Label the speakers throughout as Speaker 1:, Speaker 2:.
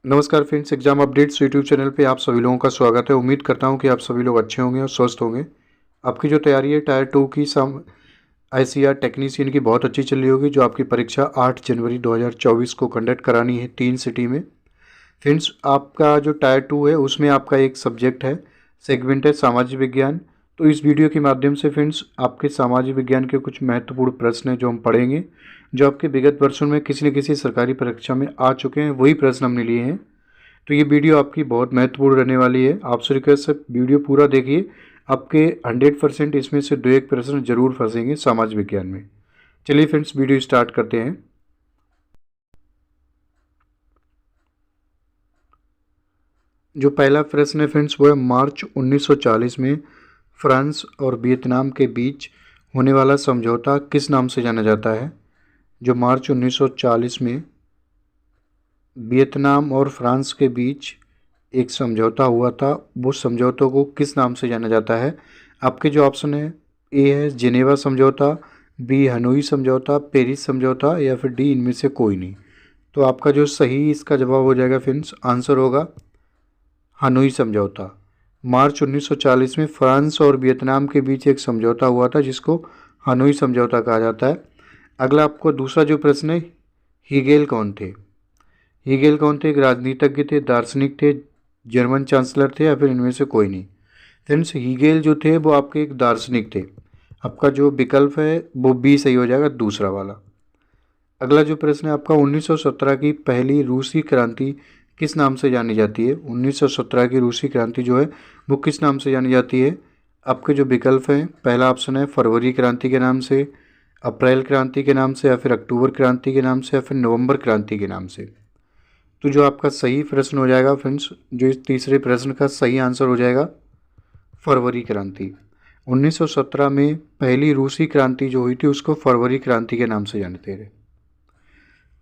Speaker 1: नमस्कार friends, exam updates YouTube channel पे आप सभी लोगों का स्वागत है। उम्मीद करता हूं कि आप सभी लोग अच्छे होंगे और स्वस्थ होंगे। आपकी जो तैयारी है टायर 2 की सम आईसीआर टेक्नीशियन की बहुत अच्छी चल रही होगी, जो आपकी परीक्षा 8 जनवरी 2024 को कंडक्ट करानी है 3 सिटी में। फ्रेंड्स, आपका जो टायर 2 है उसमें आपका एक सब्जेक्ट है, सेगमेंट है सामाजिक विज्ञान। तो इस वीडियो के माध्यम से फ्रेंड्स आपके सामाजिक विज्ञान के कुछ महत्वपूर्ण प्रश्न हैं जो हम पढ़ेंगे, जो आपके विगत वर्षों में किसी न किसी सरकारी परीक्षा में आ चुके हैं। वही प्रश्न हमने लिए हैं। तो ये वीडियो आपकी बहुत महत्वपूर्ण रहने वाली है। आपसे रिक्वेस्ट है वीडियो पूरा देखिए। आपके 100% इसमें से 2-1 प्रश्न जरूर फंसेंगे समाज विज्ञान में। चलिए फ्रेंड्स, वीडियो स्टार्ट करते हैं। जो पहला प्रश्न है फ्रेंड्स वो है, मार्च 1940 में फ्रांस और वियतनाम के बीच होने वाला समझौता किस नाम से जाना जाता है। जो मार्च 1940 में वियतनाम और फ्रांस के बीच एक समझौता हुआ था, वो समझौतों को किस नाम से जाना जाता है। आपके जो ऑप्शन है, ए है जिनेवा समझौता, बी हनोई समझौता, पेरिस समझौता, या फिर डी इनमें से कोई नहीं। तो आपका जो सही इसका जवाब हो जाएगा फ्रेंड्स, आंसर होगा हनोई समझौता। मार्च 1940 में फ्रांस और वियतनाम के बीच एक समझौता हुआ था जिसको हनोई समझौता कहा जाता है। अगला आपको दूसरा जो प्रश्न है, हीगेल कौन थे। हीगेल कौन थे? एक राजनीतिज्ञ थे, दार्शनिक थे, जर्मन चांसलर थे, या फिर इनमें से कोई नहीं। फ्रेंड्स, हीगेल जो थे वो आपके एक दार्शनिक थे। आपका जो विकल्प है वो बी सही हो जाएगा, दूसरा वाला। अगला जो प्रश्न है आपका, 1917 की पहली रूसी क्रांति किस नाम से जानी जाती है। 1917 की रूसी क्रांति जो है वो किस नाम से जानी जाती है। आपके जो विकल्प हैं, पहला ऑप्शन है फरवरी क्रांति के नाम से, अप्रैल क्रांति के नाम से, या फिर अक्टूबर क्रांति के नाम से, या फिर नवंबर क्रांति के नाम से। तो जो आपका सही प्रश्न हो जाएगा फ्रेंड्स, जो इस तीसरे प्रश्न का सही आंसर हो जाएगा फरवरी क्रांति। 1917 में पहली रूसी क्रांति जो हुई थी उसको फरवरी क्रांति के नाम से जानते थे।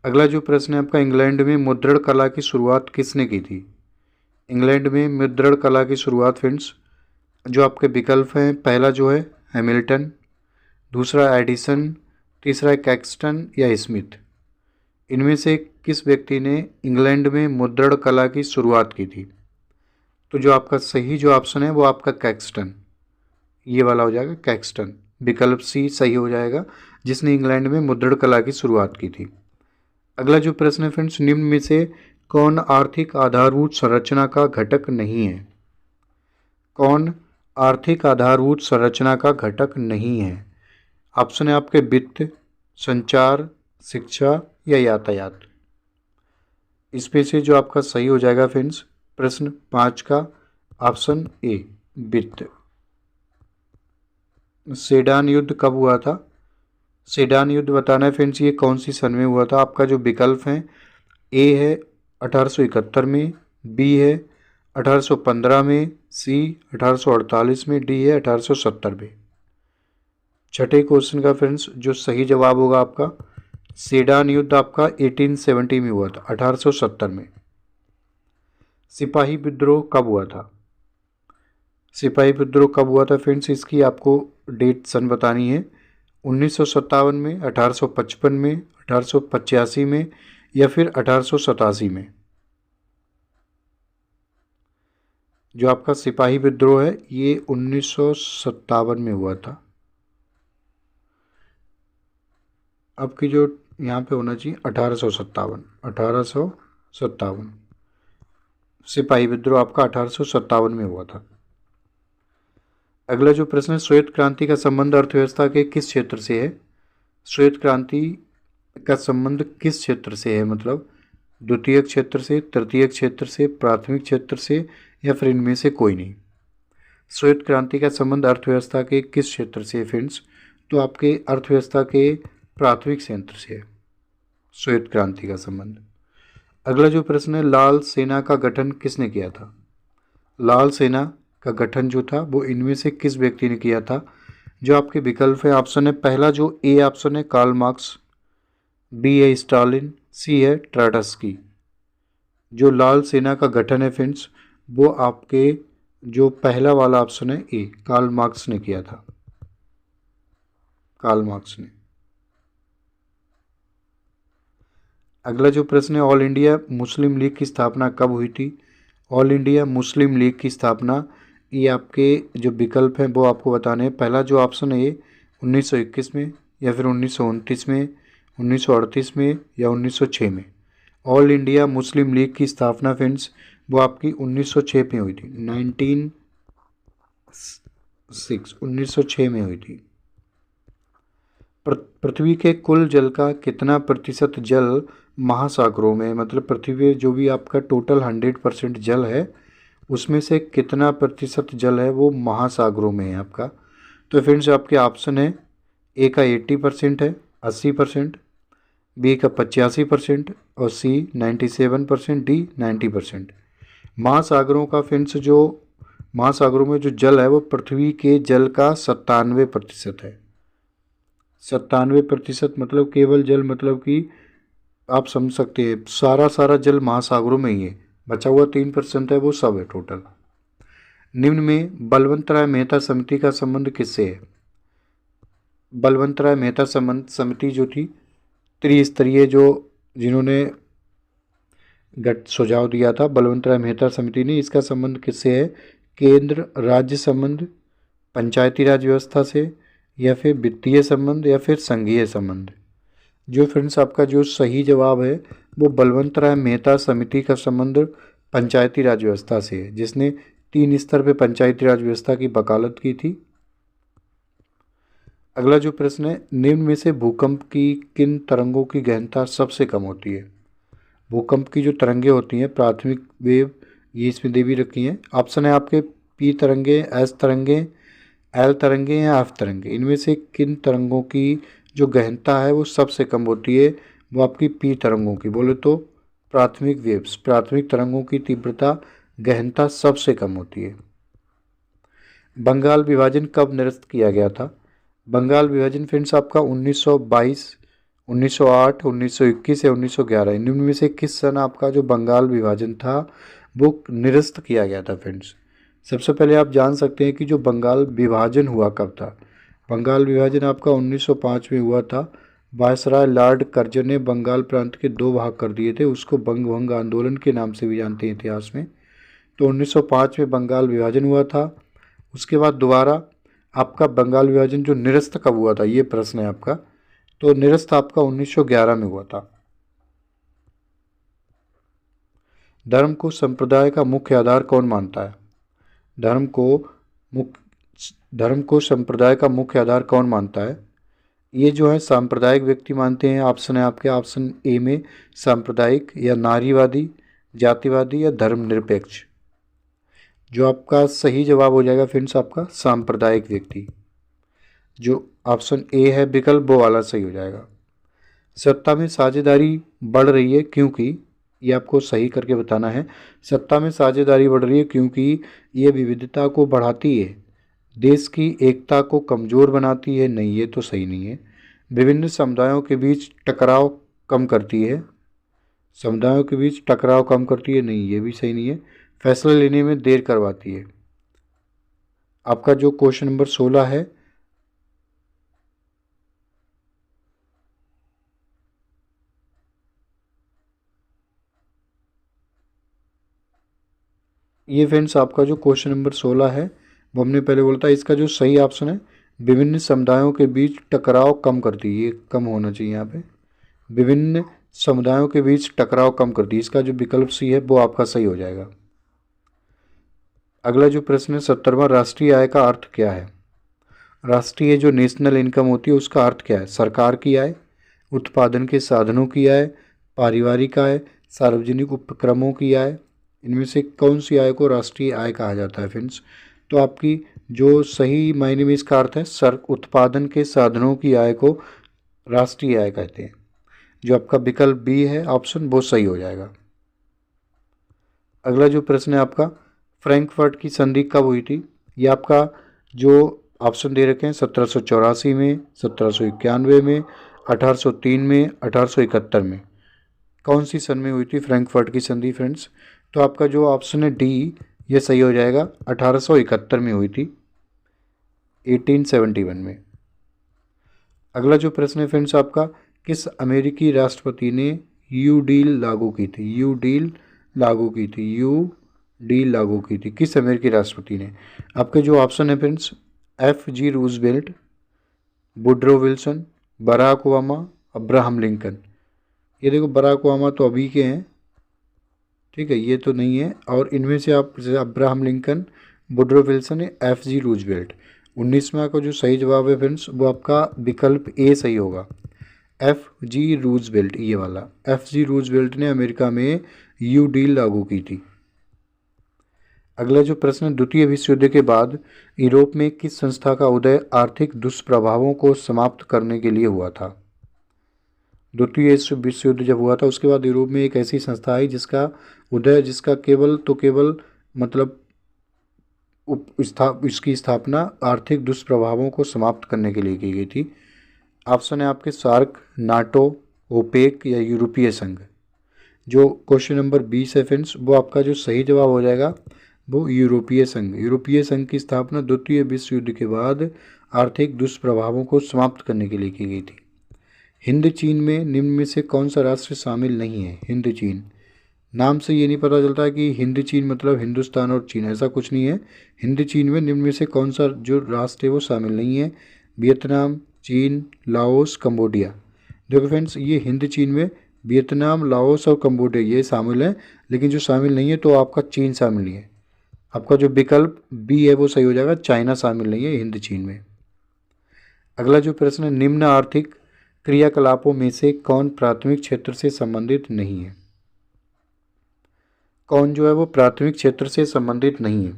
Speaker 1: अगला जो प्रश्न है आपका, इंग्लैंड में मुद्रण कला की शुरुआत किसने की थी। इंग्लैंड में मुद्रण कला की शुरुआत फ्रेंड्स, जो आपके विकल्प हैं, पहला जो है हैमिल्टन, दूसरा एडिसन, तीसरा कैक्सटन या स्मिथ। इनमें से किस व्यक्ति ने इंग्लैंड में मुद्रण कला की शुरुआत की थी। तो जो आपका सही जो ऑप्शन है वो आपका कैक्सटन, ये वाला हो जाएगा कैक्सटन। विकल्प सी सही हो जाएगा, जिसने इंग्लैंड में मुद्रण कला की शुरुआत की थी। अगला जो प्रश्न है फ्रेंड्स, निम्न में से कौन आर्थिक आधारभूत संरचना का घटक नहीं है। कौन आर्थिक आधारभूत संरचना का घटक नहीं है। ऑप्शन है आपके वित्त, संचार, शिक्षा या यातायात। इसमें से जो आपका सही हो जाएगा फ्रेंड्स, प्रश्न 5 का ऑप्शन ए, वित्त। सेडान युद्ध कब हुआ था। सेडान युद्ध बताना है फ्रेंड्स, ये कौन सी सन में हुआ था। आपका जो विकल्प है, ए है 1871 में, बी है 1815 में, सी 1848 में, डी है 1870 में। छठे क्वेश्चन का फ्रेंड्स जो सही जवाब होगा आपका, सेडान युद्ध आपका 1870 में हुआ था, 1870 में। सिपाही विद्रोह कब हुआ था। सिपाही विद्रोह कब हुआ था फ्रेंड्स, इसकी आपको डेट सन बतानी है। 1957 में, 1855 में, 1885 में, या फिर 1887 में। जो आपका सिपाही विद्रोह है ये 1957 में हुआ था। आपकी जो यहाँ पे होना चाहिए 1857, 1857। सिपाही विद्रोह आपका 1857 में हुआ था। अगला जो प्रश्न है, श्वेत क्रांति का संबंध अर्थव्यवस्था के किस क्षेत्र से है। श्वेत क्रांति का संबंध किस क्षेत्र से है, मतलब द्वितीय क्षेत्र से, तृतीय क्षेत्र से, प्राथमिक क्षेत्र से, या फिर इनमें से कोई नहीं। श्वेत क्रांति का संबंध अर्थव्यवस्था के किस क्षेत्र से है फ्रेंड्स, तो आपके अर्थव्यवस्था के प्राथमिक क्षेत्र से है श्वेत क्रांति का संबंध। अगला जो प्रश्न है, लाल सेना का गठन किसने किया था। लाल सेना का गठन जो था वो इनमें से किस व्यक्ति ने किया था। जो आपके विकल्प है, ऑप्शन है, पहला जो ए ऑप्शन है कार्ल मार्क्स, बी है स्टालिन, सी है ट्राटस्की। जो लाल सेना का गठन है फ्रेंड्स वो आपके जो पहला वाला ऑप्शन है ए, कार्ल मार्क्स ने किया था, कार्ल मार्क्स ने। अगला जो प्रश्न है, ऑल इंडिया मुस्लिम लीग की स्थापना कब हुई थी? ऑल इंडिया मुस्लिम लीग की स्थापना, ये आपके जो विकल्प हैं वो आपको बताने हैं। पहला जो ऑप्शन है ये 1921 में, या फिर 1929 में, 1938 में, या 1906 में। ऑल इंडिया मुस्लिम लीग की स्थापना फ्रेंड्स वो आपकी 1906 में हुई थी। 1906 में हुई थी। पृथ्वी के कुल जल का कितना प्रतिशत जल महासागरों में, मतलब पृथ्वी पे जो भी आपका टोटल 100% जल है उसमें से कितना प्रतिशत जल है वो महासागरों में है आपका? तो फ्रेंड्स आपके ऑप्शन है, ए का 80% है, 80%, बी का 85%, और सी 97%, डी 90%। महासागरों का फ्रेंड्स जो महासागरों में जो जल है वो पृथ्वी के जल का 97% है। 97% मतलब केवल जल, मतलब कि आप समझ सकते हैं सारा जल महासागरों में ही है, बचा हुआ 3% है वो सब है टोटल। निम्न में बलवंत राय मेहता समिति का संबंध किससे है? बलवंत राय मेहता समिति जो थी त्रिस्तरीय, जो जिन्होंने सुझाव दिया था बलवंत राय मेहता समिति ने, इसका संबंध किससे है? केंद्र राज्य संबंध, पंचायती राज व्यवस्था से, या फिर वित्तीय संबंध, या फिर संघीय संबंध। जो फ्रेंड्स आपका जो सही जवाब है वो बलवंत राय मेहता समिति का संबंध पंचायती राज व्यवस्था से है, जिसने 3 स्तर पे पंचायती राज व्यवस्था की वकालत की थी। अगला जो प्रश्न है, निम्न में से भूकंप की किन तरंगों की गहनता सबसे कम होती है? भूकंप की जो तरंगे होती हैं प्राथमिक वेव, ये इसमें दे भी रखी हैं। ऑप्शन है आपके पी तरंगे, एस तरंगे, एल तरंगे, या एफ तरंगे। इनमें से किन तरंगों की जो गहनता है वो सबसे कम होती है? वो आपकी पी तरंगों की। बोले तो प्राथमिक वेव्स, प्राथमिक तरंगों की तीव्रता गहनता सबसे कम होती है। बंगाल विभाजन कब निरस्त किया गया था? बंगाल विभाजन फ्रेंड्स आपका 1922, 1908, 1921 या 1911, इनमें में से किस सन आपका जो बंगाल विभाजन था वो निरस्त किया गया था फ्रेंड्स? सबसे पहले आप जान सकते हैं कि जो बंगाल विभाजन हुआ कब था। बंगाल विभाजन आपका 1905 में हुआ था। वायसराय लॉर्ड कर्जन ने बंगाल प्रांत के 2 भाग कर दिए थे, उसको बंग भंग आंदोलन के नाम से भी जानते हैं इतिहास में। तो 1905 में बंगाल विभाजन हुआ था। उसके बाद दोबारा आपका बंगाल विभाजन जो निरस्त कब हुआ था, ये प्रश्न है आपका। तो निरस्त आपका 1911 में हुआ था। धर्म को संप्रदाय का मुख्य आधार कौन मानता है? धर्म को संप्रदाय का मुख्य आधार कौन मानता है? ये जो है सांप्रदायिक व्यक्ति मानते हैं। ऑप्शन है आपके, ऑप्शन ए में सांप्रदायिक, या नारीवादी, जातिवादी, या धर्मनिरपेक्ष। जो आपका सही जवाब हो जाएगा फ्रेंड्स आपका सांप्रदायिक व्यक्ति। जो ऑप्शन ए है विकल्प वो वाला सही हो जाएगा। सत्ता में साझेदारी बढ़ रही है क्योंकि, ये आपको सही करके बताना है। सत्ता में साझेदारी बढ़ रही है क्योंकि ये विविधता को बढ़ाती है, देश की एकता को कमज़ोर बनाती है, नहीं ये तो सही नहीं है। विभिन्न समुदायों के बीच टकराव कम करती है, समुदायों के बीच टकराव कम करती है, नहीं ये भी सही नहीं है। फैसला लेने में देर करवाती है। आपका जो क्वेश्चन नंबर 16 है, ये फ्रेंड्स आपका जो क्वेश्चन नंबर 16 है वो हमने पहले बोला था, इसका जो सही ऑप्शन है विभिन्न समुदायों के बीच टकराव कम करती है, ये कम होना चाहिए यहाँ पे। विभिन्न समुदायों के बीच टकराव कम करती है, इसका जो विकल्प सी है वो आपका सही हो जाएगा। अगला जो प्रश्न है 17वां, राष्ट्रीय आय का अर्थ क्या है? राष्ट्रीय जो नेशनल इनकम होती है उसका अर्थ क्या है? सरकार की आय, उत्पादन के साधनों की आय, पारिवारिक आय, सार्वजनिक उपक्रमों की आय। इनमें से कौन सी आय को राष्ट्रीय आय कहा जाता है फ्रेंड्स? तो आपकी जो सही मायने में इसका अर्थ है उत्पादन के साधनों की आय को राष्ट्रीय आय कहते हैं। जो आपका विकल्प बी है ऑप्शन वो सही हो जाएगा। अगला जो प्रश्न है आपका, फ्रैंकफर्ट की संधि कब हुई थी? ये आपका जो ऑप्शन दे रखे हैं 1784 में, 1791 में, 1803 में, 1871 में। कौन सी सन में हुई थी फ्रैंकफर्ट की संधि फ्रेंड्स? तो आपका जो ऑप्शन है डी ये सही हो जाएगा। 1871 में हुई थी, 1871 में। अगला जो प्रश्न है फ्रेंड्स आपका, किस अमेरिकी राष्ट्रपति ने यू डील लागू की थी, यू डील लागू की थी, यू डील लागू की थी किस अमेरिकी राष्ट्रपति ने? आपके जो ऑप्शन है friends, F G Roosevelt, Woodrow Wilson, Barack Obama, Abraham Lincoln. ये देखो बराक ओबामा तो अभी के हैं, ठीक है, ये तो नहीं है। और इनमें से आप Abraham Lincoln, Woodrow Wilson, F G Roosevelt. 19वां का जो सही जवाब है फ्रेंड्स वो आपका विकल्प ए सही होगा, एफ जी रूजवेल्ट, ये वाला एफ जी रूजवेल्ट ने अमेरिका में यू डील लागू की थी। अगला जो प्रश्न है, द्वितीय विश्व युद्ध के बाद यूरोप में किस संस्था का उदय आर्थिक दुष्प्रभावों को समाप्त करने के लिए हुआ था? द्वितीय विश्व युद्ध जब हुआ था उसके बाद यूरोप में एक ऐसी संस्था आई जिसका उदय, जिसका केवल मतलब इसकी स्थापना आर्थिक दुष्प्रभावों को समाप्त करने के लिए की गई थी। ऑप्शन है आपके सार्क, नाटो, ओपेक या यूरोपीय संघ। जो क्वेश्चन नंबर 20 है फ्रेंड्स वो आपका जो सही जवाब हो जाएगा वो यूरोपीय संघ। यूरोपीय संघ की स्थापना द्वितीय विश्व युद्ध के बाद आर्थिक दुष्प्रभावों को समाप्त करने के लिए की गई थी। हिंद चीन में निम्न में से कौन सा राष्ट्र शामिल नहीं है? हिंद चीन, नाम से ये नहीं पता चलता कि हिंद चीन मतलब हिंदुस्तान और चीन, ऐसा कुछ नहीं है। हिंद चीन में निम्न में से कौन सा जो राष्ट्र है वो शामिल नहीं है? वियतनाम, चीन, लाओस, कंबोडिया। देखो फ्रेंड्स ये हिंद चीन में वियतनाम, लाओस और कंबोडिया ये शामिल है, लेकिन जो शामिल नहीं है तो आपका चीन शामिल नहीं है। आपका जो विकल्प बी है वो सही हो जाएगा, चाइना शामिल नहीं है हिंद चीन में। अगला जो प्रश्न है, निम्न आर्थिक क्रियाकलापों में से कौन प्राथमिक क्षेत्र से संबंधित नहीं है? कौन जो है वो प्राथमिक क्षेत्र से संबंधित नहीं है?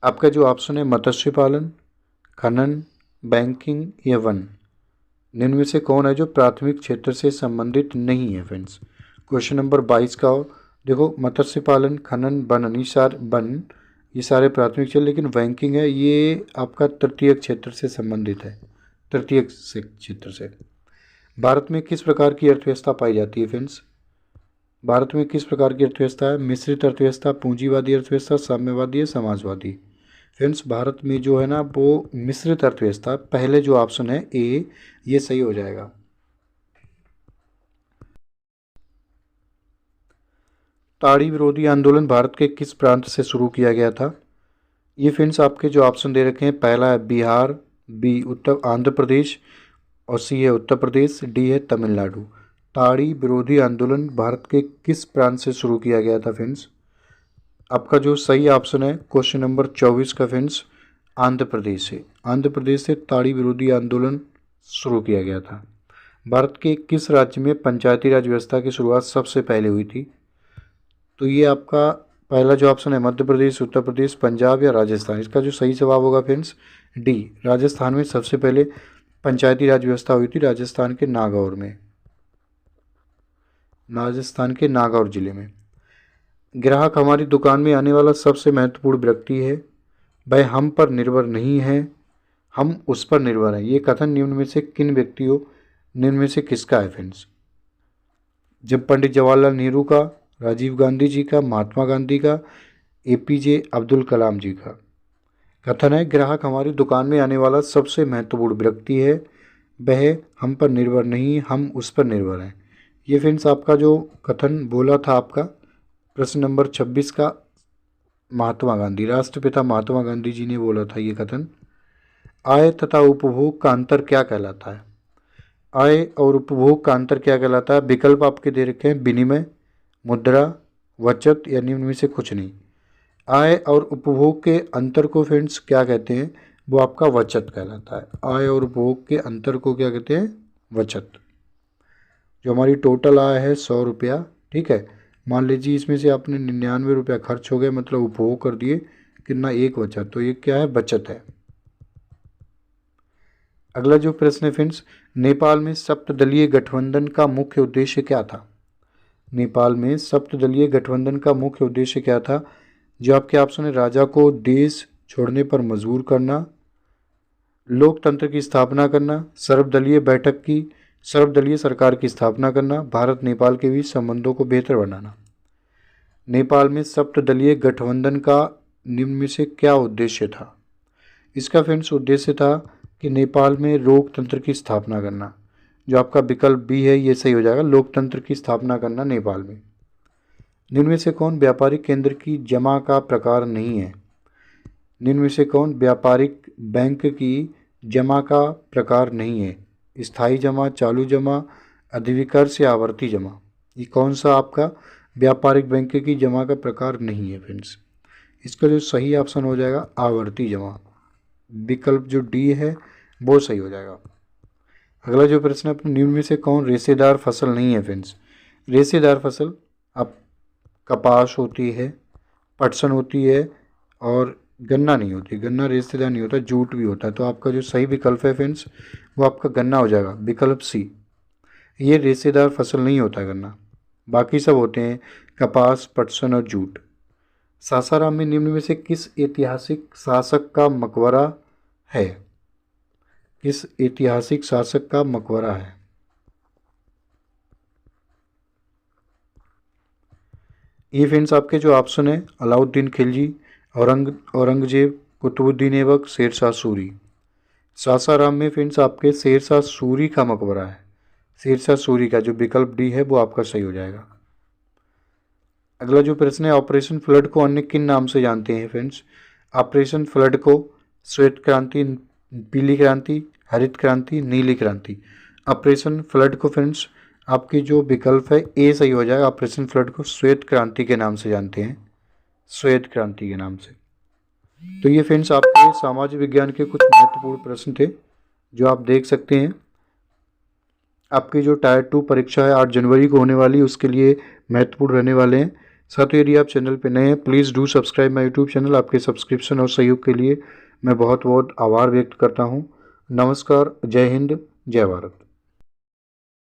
Speaker 1: आपका जो ऑप्शन है मत्स्य पालन, खनन, बैंकिंग या वन। निम्न में से कौन है जो प्राथमिक क्षेत्र से संबंधित नहीं है फ्रेंड्स? क्वेश्चन नंबर 22 का देखो, मत्स्य पालन, खनन, वन ये सारे प्राथमिक क्षेत्र, लेकिन बैंकिंग है ये आपका तृतीय क्षेत्र से संबंधित है, तृतीय क्षेत्र से। भारत में किस प्रकार की अर्थव्यवस्था पाई जाती है फ्रेंड्स? भारत में किस प्रकार की अर्थव्यवस्था है? मिश्रित अर्थव्यवस्था, पूंजीवादी अर्थव्यवस्था, साम्यवादी या समाजवादी? फ्रेंड्स भारत में जो है ना वो मिश्रित अर्थव्यवस्था, पहले जो ऑप्शन है ए ये सही हो जाएगा। ताड़ी विरोधी आंदोलन भारत के किस प्रांत से शुरू किया गया था? ये फ्रेंड्स आपके जो ऑप्शन दे रखे हैं, पहला है बिहार, बी उत्तर आंध्र प्रदेश और सी है उत्तर प्रदेश, डी है तमिलनाडु। ताड़ी विरोधी आंदोलन भारत के किस प्रांत से शुरू किया गया था फ्रेंड्स? आपका जो सही ऑप्शन है क्वेश्चन नंबर 24 का फ्रेंड्स आंध्र प्रदेश से। आंध्र प्रदेश से ताड़ी विरोधी आंदोलन शुरू किया गया था। भारत के किस राज्य में पंचायती राज व्यवस्था की शुरुआत सबसे पहले हुई थी? तो ये आपका पहला जो ऑप्शन है मध्य प्रदेश, उत्तर प्रदेश, पंजाब या राजस्थान। इसका जो सही जवाब होगा फ्रेंड्स डी, राजस्थान में सबसे पहले पंचायती राज व्यवस्था हुई थी, राजस्थान के नागौर में, राजस्थान के नागौर जिले में। ग्राहक हमारी दुकान में आने वाला सबसे महत्वपूर्ण व्यक्ति है, वह हम पर निर्भर नहीं है, हम उस पर निर्भर हैं। ये कथन निम्न में से किन व्यक्तियों, निम्न में से किसका है फ्रेंड्स? जब पंडित जवाहरलाल नेहरू का, राजीव गांधी जी का, महात्मा गांधी का, एपीजे अब्दुल कलाम जी का। कथन है ग्राहक हमारी दुकान में आने वाला सबसे महत्वपूर्ण व्यक्ति है, वह हम पर निर्भर नहीं, हम उस पर निर्भर हैं। ये फ्रेंड्स आपका जो कथन बोला था आपका प्रश्न नंबर 26 का महात्मा गांधी, राष्ट्रपिता महात्मा गांधी जी ने बोला था ये कथन। आय तथा उपभोग का अंतर क्या कहलाता है? आय और उपभोग का अंतर क्या कहलाता है? विकल्प आपके दे रखे हैं, विनिमय, मुद्रा, बचत या निम्न में से कुछ नहीं। आय और उपभोग के अंतर को फ्रेंड्स क्या कहते हैं? वो आपका बचत कहलाता है। आय और उपभोग के अंतर को क्या कहते हैं? बचत। जो हमारी टोटल आय है 100 रुपया, ठीक है, मान लीजिए इसमें से आपने 99 रुपया खर्च हो गए, मतलब उपभोग कर दिए, कितना एक बचा, तो ये क्या है? बचत है। अगला जो प्रश्न है फ्रेंड्स, नेपाल में सप्तदलीय गठबंधन का मुख्य उद्देश्य क्या था? नेपाल में सप्तदलीय गठबंधन का मुख्य उद्देश्य क्या था? जो आपके ऑप्शन है, राजा को देश छोड़ने पर मजबूर करना, लोकतंत्र की स्थापना करना, सर्वदलीय सरकार की स्थापना करना, भारत नेपाल के बीच संबंधों को बेहतर बनाना। नेपाल में सप्तदलीय गठबंधन का निम्न में से क्या उद्देश्य था? इसका फ्रेंड्स उद्देश्य था कि नेपाल में लोकतंत्र की स्थापना करना। जो आपका विकल्प बी है ये सही हो जाएगा, लोकतंत्र की स्थापना करना नेपाल में। निम्न में से कौन व्यापारिक केंद्र की जमा का प्रकार नहीं है? निम्न में से कौन व्यापारिक बैंक की जमा का प्रकार नहीं है? स्थायी जमा, चालू जमा, अधिविकर्ष या आवर्ती जमा? ये कौन सा आपका व्यापारिक बैंक की जमा का प्रकार नहीं है फ्रेंड्स? इसका जो सही ऑप्शन हो जाएगा आवर्ती जमा, विकल्प जो डी है वो सही हो जाएगा। अगला जो प्रश्न है, निम्न में से कौन रेशेदार फसल नहीं है फ्रेंड्स? रेशेदार फसल अब कपास होती है, पटसन होती है और गन्ना नहीं होती। गन्ना रेशेदार नहीं होता, जूट भी होता है। तो आपका जो सही विकल्प है फ्रेंड्स वो आपका गन्ना हो जाएगा, विकल्प सी। ये रेशेदार फसल नहीं होता गन्ना, बाकी सब होते हैं कपास, पटसन और जूट। सासाराम में निम्न में से किस ऐतिहासिक शासक का मकबरा है? किस ऐतिहासिक शासक का मकबरा है? ये फ्रेंड्स आपके जो ऑप्शन है अलाउद्दीन खिलजी, औरंगजेब, कुतुबुद्दीन ऐबक, शेरशाह सूरी। सासाराम में फ्रेंड्स आपके शेरशाह सूरी का मकबरा है। शेरशाह सूरी का जो विकल्प डी है वो आपका सही हो जाएगा। अगला जो प्रश्न है, ऑपरेशन फ्लड को अन्य किन नाम से जानते हैं फ्रेंड्स? ऑपरेशन फ्लड को श्वेत क्रांति, पीली क्रांति, हरित क्रांति, नीली क्रांति। ऑपरेशन फ्लड को फ्रेंड्स आपकी जो विकल्प है ए सही हो जाएगा। ऑपरेशन फ्लड को श्वेत क्रांति के नाम से जानते हैं, श्वेत क्रांति के नाम से। तो ये फ्रेंड्स आपके सामाजिक विज्ञान के कुछ महत्वपूर्ण प्रश्न थे जो आप देख सकते हैं। आपकी जो टायर 2 परीक्षा है 8 जनवरी को होने वाली, उसके लिए महत्वपूर्ण रहने वाले हैं। साथ ही यदि आप चैनल पर नए हैं please do subscribe my YouTube channel. आपके सब्सक्रिप्शन और सहयोग के लिए मैं बहुत बहुत आभार व्यक्त करता हूँ। नमस्कार, जय हिंद, जय भारत।